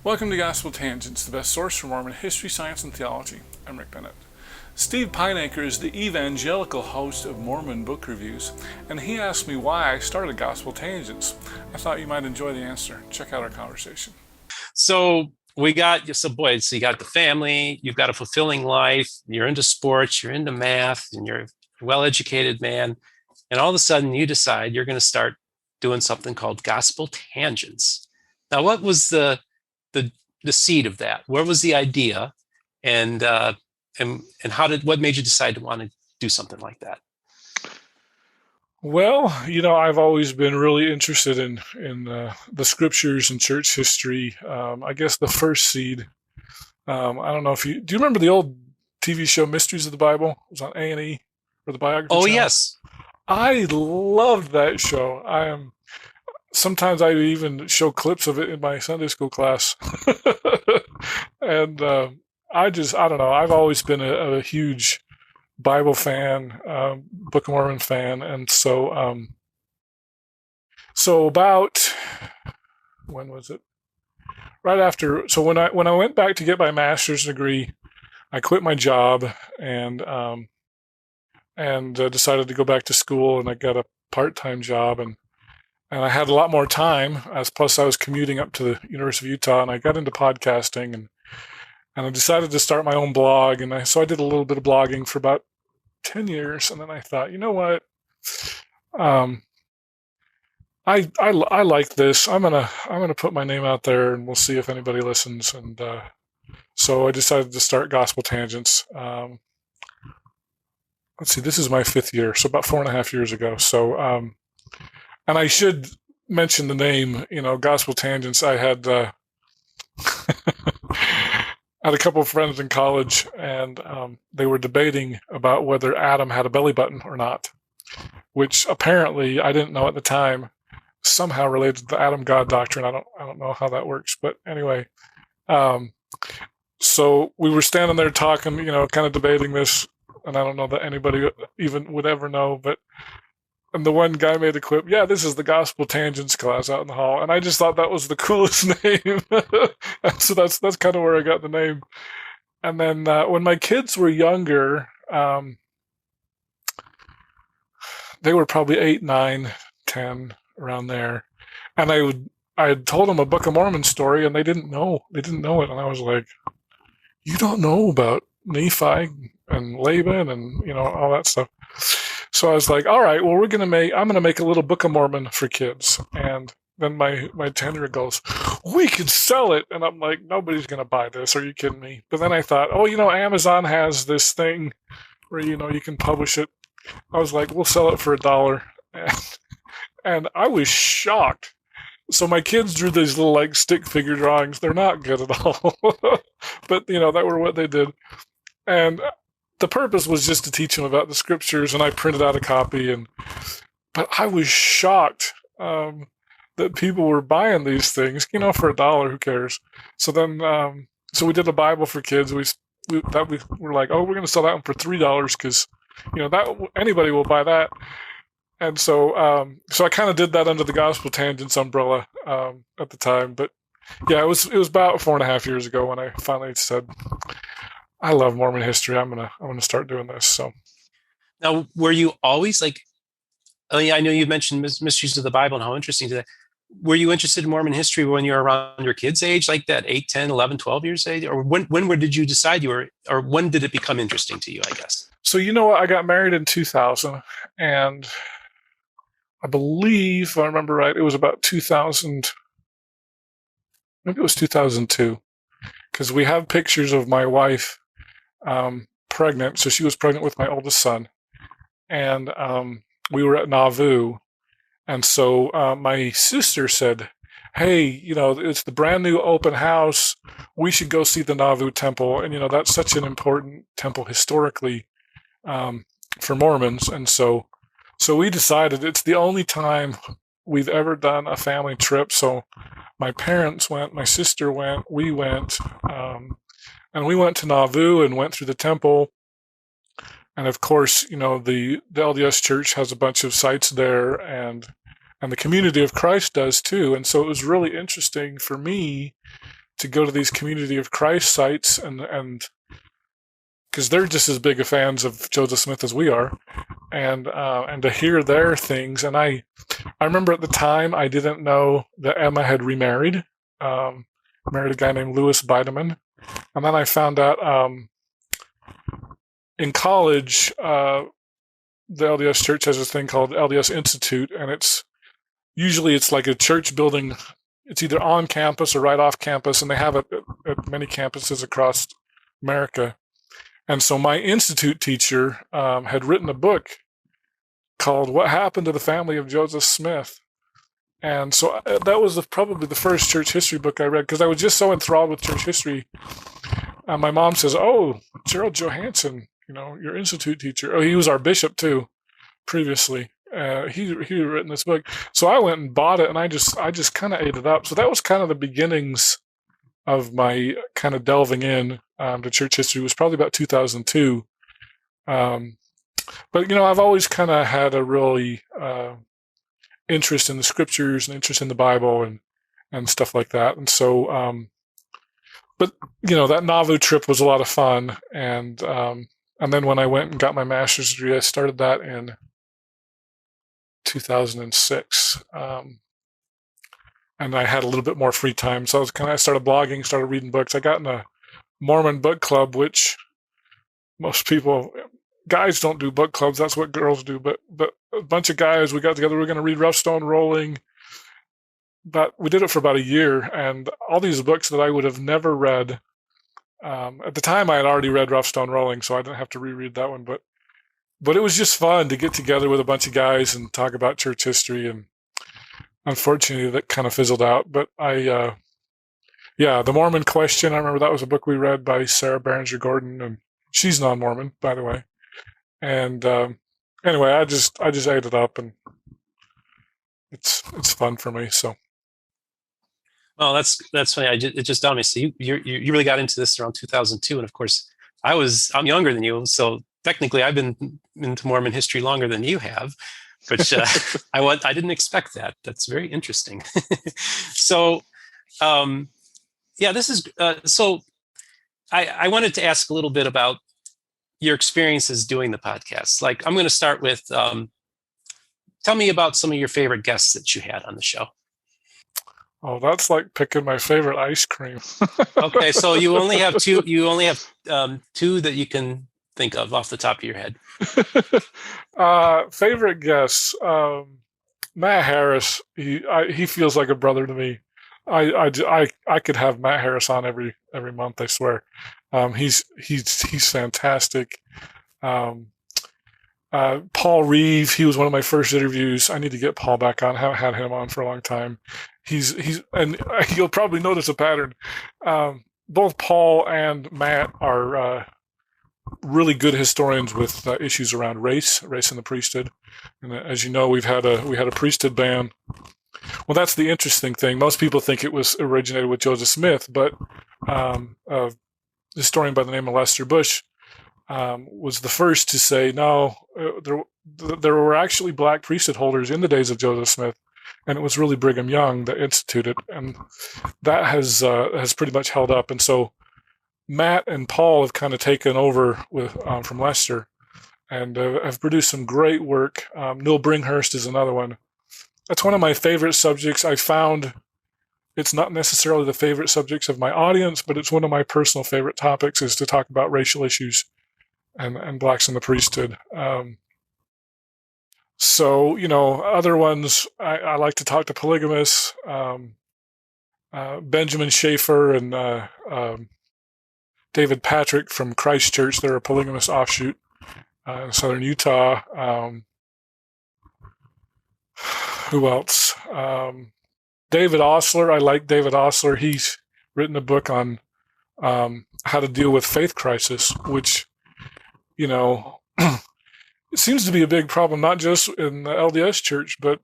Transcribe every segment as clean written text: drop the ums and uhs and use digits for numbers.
Welcome to Gospel Tangents, the best source for Mormon history, science, and theology. I'm Rick Bennett. Steve Pynakker is the evangelical host of Mormon Book Reviews, and he asked me why I started Gospel Tangents. I thought you might enjoy the answer. Check out our conversation. So you got the family, you've got a fulfilling life, you're into sports, you're into math, and you're a well-educated man. And all of a sudden you decide you're going to start doing something called Gospel Tangents. Now, what was the seed of that? Where was the idea? And what made you decide to want to do something like that? Well, I've always been really interested in the scriptures and church history. I guess the first seed. I don't know if do you remember the old TV show Mysteries of the Bible? It was on A&E or the biography Oh, channel. yes. I loved that show. Sometimes I even show clips of it in my Sunday school class. And I don't know. I've always been a huge Bible fan, Book of Mormon fan, and so about when was it? Right after. So when I went back to get my master's degree, I quit my job and decided to go back to school, and I got a part-time job, and I had a lot more time. Plus I was commuting up to the University of Utah, and I got into podcasting, and I decided to start my own blog, and so I did a little bit of blogging for about 10 years, and then I thought, you know what? I like this. I'm gonna put my name out there, and we'll see if anybody listens. And so I decided to start Gospel Tangents. Let's see, this is my 5th year, so about 4.5 years ago. So, and I should mention the name. Gospel Tangents. I had had a couple of friends in college, and they were debating about whether Adam had a belly button or not, which apparently I didn't know at the time, somehow related to the Adam God doctrine. I don't know how that works, but anyway, so we were standing there talking, kind of debating this, and I don't know that anybody even would ever know, and the one guy made a quip, yeah, this is the Gospel Tangents class out in the hall. And I just thought that was the coolest name. And so that's kind of where I got the name. And then when my kids were younger, they were probably 8, 9, 10, around there. And I had told them a Book of Mormon story, and they didn't know it. And I was like, you don't know about Nephi and Laban and, all that stuff. So I was like, all right, well, I'm going to make a little Book of Mormon for kids. And then my 10-year-old goes, we could sell it. And I'm like, nobody's going to buy this. Are you kidding me? But then I thought, Amazon has this thing where, you can publish it. I was like, we'll sell it for $1. And I was shocked. So my kids drew these little stick figure drawings. They're not good at all. But, that were what they did. And the purpose was just to teach them about the scriptures, and I printed out a copy. But I was shocked that people were buying these things, for $1. Who cares? So then, so we did a Bible for kids. We were like, oh, we're going to sell that one for $3 because, that anybody will buy that. And so I kind of did that under the Gospel Tangents umbrella at the time. But yeah, it was about 4.5 years ago when I finally said, I love Mormon history. I'm gonna start doing this. So Now, were you always I know you've mentioned mysteries of the Bible and how interesting that. Were you interested in Mormon history when you were around your kids' age, like that, 8, 10, 11, 12 years age? Or when did you decide or when did it become interesting to you, I guess? So what? I got married in 2000, and I believe, if I remember right, it was about 2000, maybe it was 2002, because we have pictures of my wife pregnant. So she was pregnant with my oldest son, and we were at Nauvoo. And so my sister said, hey, it's the brand new open house. We should go see the Nauvoo temple. And, that's such an important temple historically for Mormons. And so we decided it's the only time we've ever done a family trip. So my parents went, my sister went, we went, and we went to Nauvoo and went through the temple. And of course, the LDS Church has a bunch of sites there, and the Community of Christ does too. And so it was really interesting for me to go to these Community of Christ sites, and because they're just as big a fans of Joseph Smith as we are, and to hear their things. And I remember at the time I didn't know that Emma had remarried, married a guy named Louis Bideman, and then I found out in college the LDS Church has this thing called LDS Institute, and it's like a church building. It's either on campus or right off campus, and they have it at many campuses across America. And so my institute teacher had written a book called "What Happened to the Family of Joseph Smith." And so that was probably the first church history book I read, because I was just so enthralled with church history. My mom says, "Oh, Gerald Johansson, your institute teacher. Oh, he was our bishop too, previously. He had written this book." So I went and bought it, and I just kind of ate it up. So that was kind of the beginnings of my kind of delving in to church history. It was probably about 2002. But I've always kind of had a really interest in the scriptures and interest in the Bible and stuff like that. And so, but that Nauvoo trip was a lot of fun. And then when I went and got my master's degree, I started that in 2006. And I had a little bit more free time. So I started blogging, started reading books. I got in a Mormon book club, which most people, guys don't do book clubs. That's what girls do. But a bunch of guys, we got together. We were going to read Rough Stone Rolling. But we did it for about a year. And all these books that I would have never read. At the time, I had already read Rough Stone Rolling, so I didn't have to reread that one. But it was just fun to get together with a bunch of guys and talk about church history. And unfortunately, that kind of fizzled out. But The Mormon Question, I remember that was a book we read by Sarah Berenger Gordon, and she's non-Mormon, by the way. And anyway, I just ate it up, and it's fun for me. So. Well, that's funny. It just dawned on me. So you really got into this around 2002, and of course, I'm younger than you, so technically I've been into Mormon history longer than you have. But I didn't expect that. That's very interesting. So, this is so. I wanted to ask a little bit about your experiences doing the podcast. Like, I'm going to start with, tell me about some of your favorite guests that you had on the show. Oh, that's like picking my favorite ice cream. Okay, so you only have two. You only have two that you can think of off the top of your head. Favorite guests, Matt Harris. He feels like a brother to me. I could have Matt Harris on every month. I swear. He's fantastic. Paul Reeve, he was one of my first interviews. I need to get Paul back on. I haven't had him on for a long time. And you'll probably notice a pattern. Both Paul and Matt are really good historians with issues around race in the priesthood. And as you know, we had a priesthood ban. Well, that's the interesting thing. Most people think it was originated with Joseph Smith, but a historian by the name of Lester Bush was the first to say, no, there were actually black priesthood holders in the days of Joseph Smith, and it was really Brigham Young that instituted, and that has pretty much held up. And so Matt and Paul have kind of taken over with from Lester, and have produced some great work. Neil Bringhurst is another one. That's one of my favorite subjects. I found it's not necessarily the favorite subjects of my audience, but it's one of my personal favorite topics, is to talk about racial issues and blacks in the priesthood. So, other ones, I like to talk to polygamists, Benjamin Schaefer and David Patrick from Christ Church. They're a polygamist offshoot in southern Utah. Who else? David Osler. I like David Osler. He's written a book on how to deal with faith crisis, which, it seems to be a big problem, not just in the LDS church, but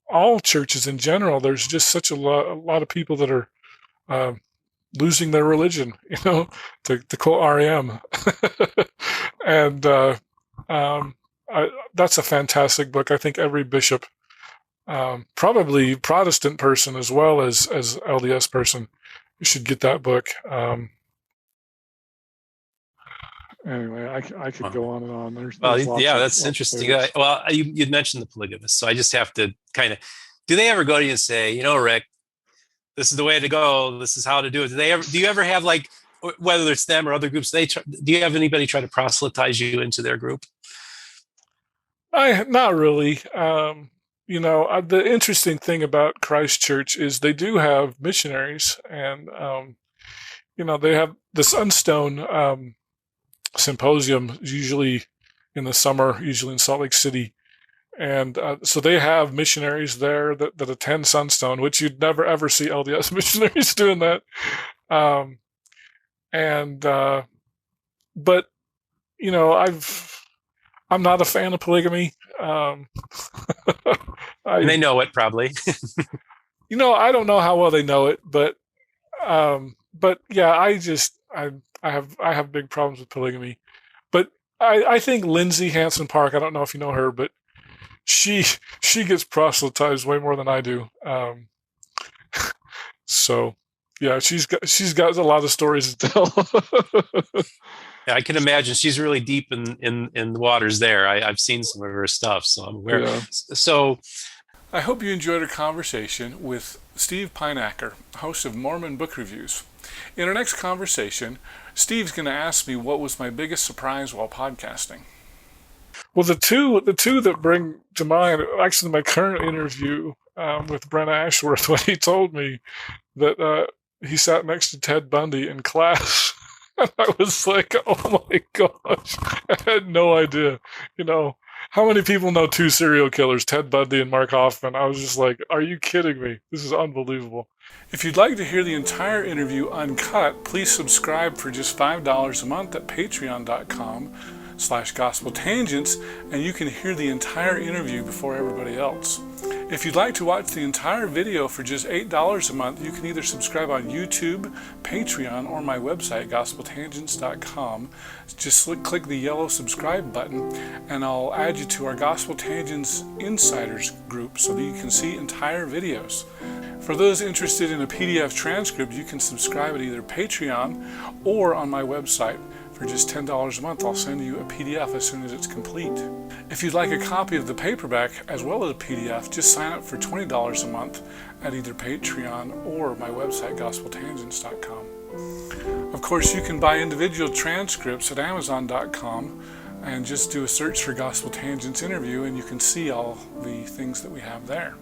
all churches in general. There's just such a lot of people that are losing their religion, to quote REM. And that's a fantastic book. I think every bishop, probably Protestant person as well as LDS person, You should get that book. Anyway, I could go on and on. Well, There's yeah, lots that's of interesting. favorites. Well, you'd mentioned the polygamist, so I just have to kind of, do they ever go to you and say, Rick, this is the way to go, this is how to do it? Do you ever have, like, whether it's them or other groups, do you have anybody try to proselytize you into their group? Not really. The interesting thing about Christ Church is they do have missionaries, and they have the Sunstone symposium usually in the summer, usually in Salt Lake City, and so they have missionaries there that attend Sunstone, which you'd never ever see LDS missionaries doing that. But I'm not a fan of polygamy. And they know it probably. I don't know how well they know it, but yeah, I have big problems with polygamy. But I think Lindsay Hansen Park, I don't know if you know her, but she gets proselytized way more than I do. So yeah, she's got a lot of stories to tell. Yeah, I can imagine she's really deep in the waters there. I've seen some of her stuff, so I'm aware. Yeah. So I hope you enjoyed our conversation with Steve Pynakker, host of Mormon Book Reviews. In our next conversation, Steve's going to ask me what was my biggest surprise while podcasting. Well, the two that bring to mind, actually, my current interview with Brent Ashworth, when he told me that he sat next to Ted Bundy in class. I was like, oh my gosh, I had no idea. How many people know two serial killers, Ted Bundy and Mark Hoffman? I was just like, are you kidding me? This is unbelievable. If you'd like to hear the entire interview uncut, please subscribe for just $5 a month at patreon.com/gospeltangents, and you can hear the entire interview before everybody else. If you'd like to watch the entire video for just $8 a month, you can either subscribe on YouTube, Patreon, or my website, gospeltangents.com. Just click the yellow subscribe button, and I'll add you to our Gospel Tangents Insiders group so that you can see entire videos. For those interested in a PDF transcript, you can subscribe at either Patreon or on my website. For just $10 a month, I'll send you a PDF as soon as it's complete. If you'd like a copy of the paperback as well as a PDF, just sign up for $20 a month at either Patreon or my website, gospeltangents.com. Of course, you can buy individual transcripts at Amazon.com and just do a search for Gospel Tangents interview, and you can see all the things that we have there.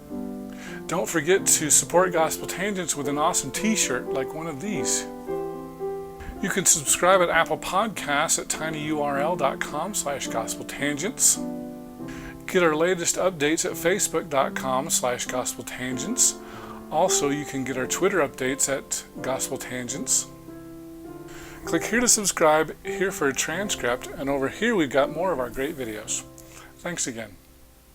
Don't forget to support Gospel Tangents with an awesome t-shirt like one of these. You can subscribe at Apple Podcasts at tinyurl.com/gospeltangents. Get our latest updates at facebook.com/gospeltangents. Also, you can get our Twitter updates at Gospel Tangents. Click here to subscribe, here for a transcript, and over here we've got more of our great videos. Thanks again.